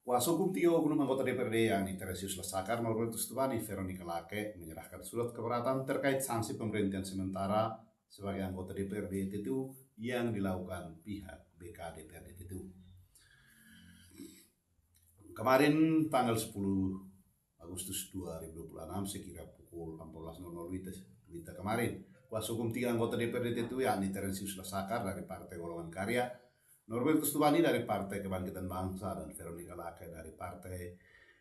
Kuasa hukum Tio oknum anggota DPRD yakni Teresius Lasakar Norbertus Tubani Veronica Lake menyerahkan surat keberatan terkait sanksi pemberhentian sementara sebagai anggota DPRD TTU yang dilakukan pihak BK DPRD TTU. Kemarin tanggal 10 Agustus 2026 sekira pukul 14.00 WITA kemarin, kuasa hukum 3 anggota DPRD TTU yakni Teresius Lasakar dari Partai Golongan Karya, Norbertus Tubani dari Partai Kebangkitan Bangsa, dan Veronica Lake dari Partai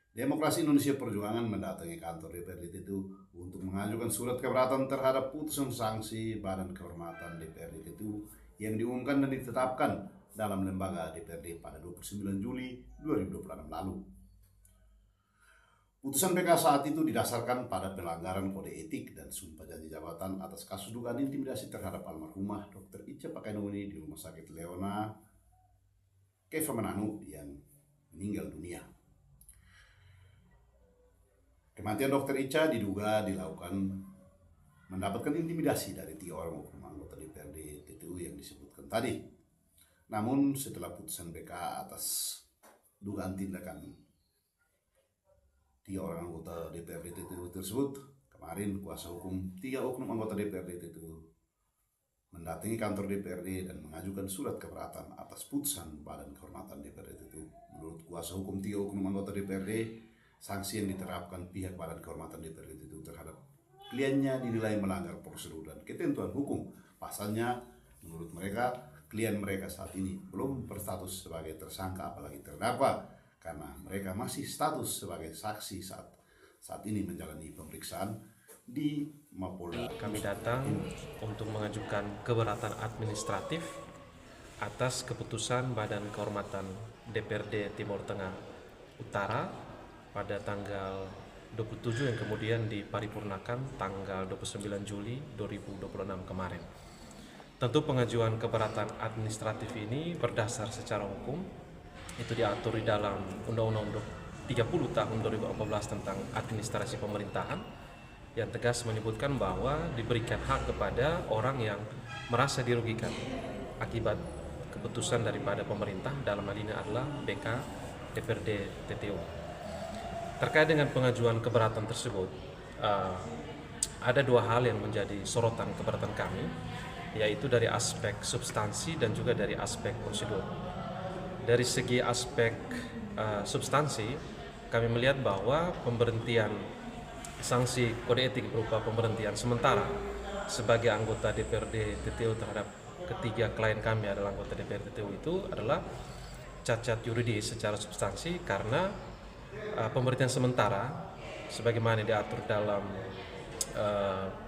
Demokrasi Indonesia Perjuangan mendatangi kantor DPRD TTU untuk mengajukan surat keberatan terhadap putusan sanksi Badan Kehormatan DPRD TTU yang diumumkan dan ditetapkan dalam lembaga DPRD pada 29 Juli 2026 lalu. Putusan BK saat itu didasarkan pada pelanggaran kode etik dan sumpah janji jabatan atas kasus dugaan intimidasi terhadap almarhumah Dr. Ica Pakainuni di Rumah Sakit Leona Keva Mananu yang meninggal dunia. Kematian Dr. Ica diduga dilakukan mendapatkan intimidasi dari 3 orang oknum anggota DPRD TTU yang disebutkan tadi. Namun setelah putusan BK atas dugaan tindakan 3 orang anggota DPRD TTU tersebut, kemarin kuasa hukum 3 oknum anggota DPRD TTU mendatangi kantor DPRD dan mengajukan surat keberatan atas putusan Badan Kehormatan DPRD TTU. Menurut kuasa hukum 3 oknum anggota DPRD, sanksi yang diterapkan pihak Badan Kehormatan DPRD TTU terhadap kliennya dinilai melanggar prosedur dan ketentuan hukum. Pasalnya, menurut mereka, klien mereka saat ini belum berstatus sebagai tersangka apalagi terdakwa, karena mereka masih status sebagai saksi saat ini menjalani pemeriksaan di Mapolda. Kami datang untuk mengajukan keberatan administratif atas keputusan Badan Kehormatan DPRD Timur Tengah Utara pada tanggal 27 yang kemudian diparipurnakan tanggal 29 Juli 2026 kemarin. Tentu pengajuan keberatan administratif ini berdasar secara hukum, itu diatur di dalam Undang-Undang 30 tahun 2014 tentang administrasi pemerintahan, yang tegas menyebutkan bahwa diberikan hak kepada orang yang merasa dirugikan akibat keputusan daripada pemerintah, dalam hal ini adalah BK DPRD TTU. Terkait dengan pengajuan keberatan tersebut, ada 2 hal yang menjadi sorotan keberatan kami, yaitu dari aspek substansi dan juga dari aspek prosedur. Dari segi aspek substansi, kami melihat bahwa pemberhentian sanksi kode etik berupa pemberhentian sementara sebagai anggota DPRD TTU terhadap ketiga klien kami adalah anggota DPRD TTU itu adalah cacat yuridis secara substansi, karena pemberhentian sementara sebagaimana diatur dalam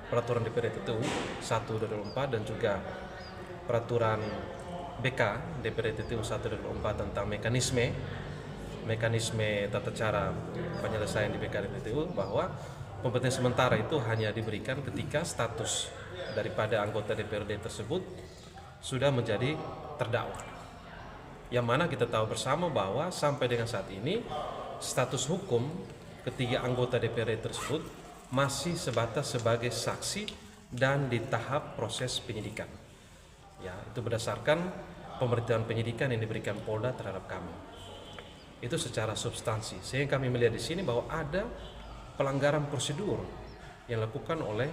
peraturan DPRD TTU 1/2004 dan juga peraturan BK DPRD TTU 1/2004 tentang mekanisme tata cara penyelesaian di BK TTU, bahwa pemberhentian sementara itu hanya diberikan ketika status daripada anggota DPRD tersebut sudah menjadi terdakwa. Yang mana kita tahu bersama bahwa sampai dengan saat ini status hukum ketiga anggota DPRD tersebut masih sebatas sebagai saksi dan di tahap proses penyidikan. Ya, itu berdasarkan pemberitahuan penyidikan yang diberikan Polda terhadap kami. Itu secara substansi. Sehingga kami melihat di sini bahwa ada pelanggaran prosedur yang dilakukan oleh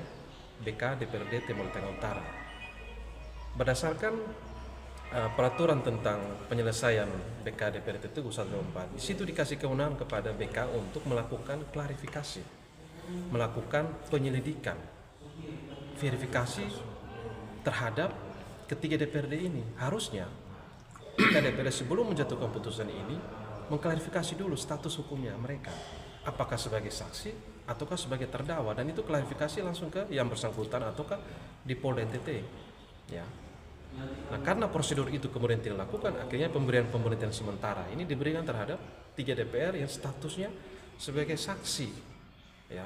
BK DPRD Timur Tengah Utara. Berdasarkan peraturan tentang penyelesaian BK DPRD TTU 1/2004, di situ dikasih kewenangan kepada BK untuk melakukan klarifikasi, melakukan penyelidikan, verifikasi terhadap ketiga DPRD ini. Harusnya BK DPRD sebelum menjatuhkan putusan ini mengklarifikasi dulu status hukumnya mereka, apakah sebagai saksi ataukah sebagai terdakwa, dan itu klarifikasi langsung ke yang bersangkutan ataukah di Polda NTT. Ya. Nah, karena prosedur itu kemudian tidak dilakukan, akhirnya pemberhentian sementara ini diberikan terhadap 3 DPR yang statusnya sebagai saksi. Ya.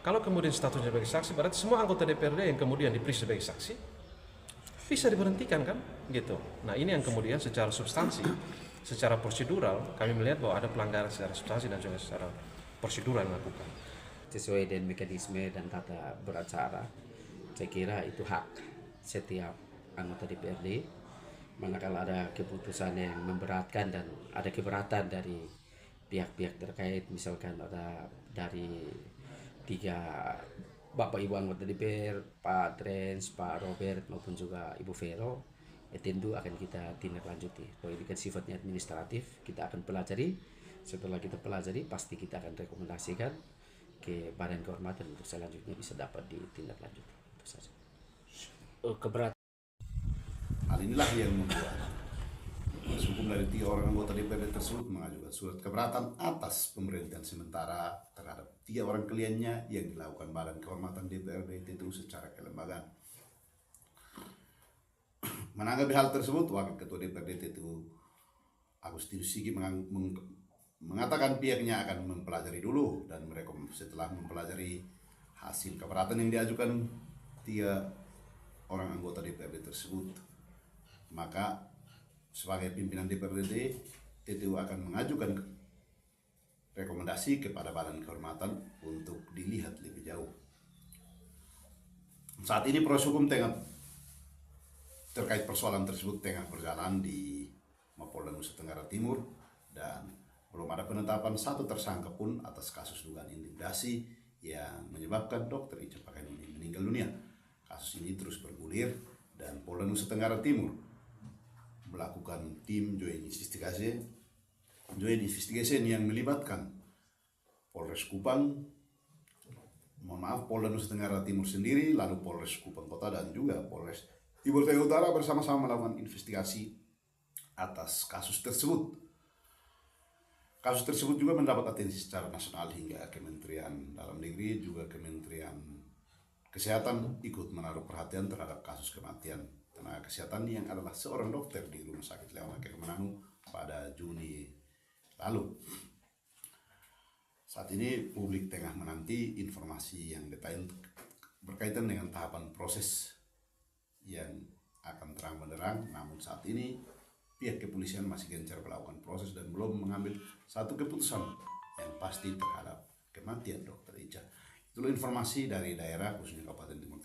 Kalau kemudian statusnya sebagai saksi, berarti semua anggota DPRD yang kemudian diperiksa sebagai saksi bisa diberhentikan, kan? Gitu. Nah, ini yang kemudian secara substansi, secara prosedural kami melihat bahwa ada pelanggaran secara substansi dan juga secara prosedural dilakukan. Sesuai dengan mekanisme dan tata beracara, saya kira itu hak setiap anggota DPRD manakala ada keputusan yang memberatkan dan ada keberatan dari pihak-pihak terkait, misalkan ada dari 3 Bapak Ibu anggota DPR, Pak Trens, Pak Robert maupun juga Ibu Vero, ya tentu akan kita tindak lanjuti. Kalau ini kan sifatnya administratif, kita akan pelajari. Setelah kita pelajari, pasti kita akan rekomendasikan ke Badan Kehormatan untuk selanjutnya bisa dapat ditindaklanjuti. Itu saja. Keberatan. Hal inilah yang membuat kuasa hukum dari 3 orang anggota DPRD tersebut mengajukan surat keberatan atas pemberhentian sementara terhadap 3 orang kliennya yang dilakukan Badan Kehormatan DPRD TTU secara kelembagaan. Menanggapi hal tersebut, Wakil Ketua DPRD TTU Agustinus Sigi mengatakan pihaknya akan mempelajari dulu dan setelah mempelajari hasil keberatan yang diajukan 3 orang anggota DPRD tersebut, maka sebagai pimpinan DPRD TTU akan mengajukan rekomendasi kepada Badan Kehormatan untuk dilihat lebih jauh. Saat ini proses hukum terkait persoalan tersebut tengah berjalan di Mapolda Nusa Tenggara Timur dan belum ada penetapan satu tersangka pun atas kasus dugaan intimidasi yang menyebabkan Dr. Ica Pakainuni meninggal dunia. Kasus ini terus bergulir dan Polda Nusa Tenggara Timur melakukan tim joint investigation yang melibatkan Polres Kupang, Polda Nusa Tenggara Timur sendiri, lalu Polres Kupang Kota dan juga Polres Timur Tengah Utara bersama-sama melakukan investigasi atas kasus tersebut. Kasus tersebut juga mendapat atensi secara nasional hingga Kementerian Dalam Negeri juga Kementerian Kesehatan ikut menaruh perhatian terhadap kasus kematian tenaga kesehatan yang adalah seorang dokter di Rumah Sakit Leona Kemenangu pada Juni lalu. Saat ini publik tengah menanti informasi yang detail berkaitan dengan tahapan proses yang akan terang benderang, namun saat ini pihak kepolisian masih gencar melakukan proses dan belum mengambil satu keputusan yang pasti terhadap kematian Dr. Ica. Itulah informasi dari daerah khususnya Kabupaten Timur Tengah.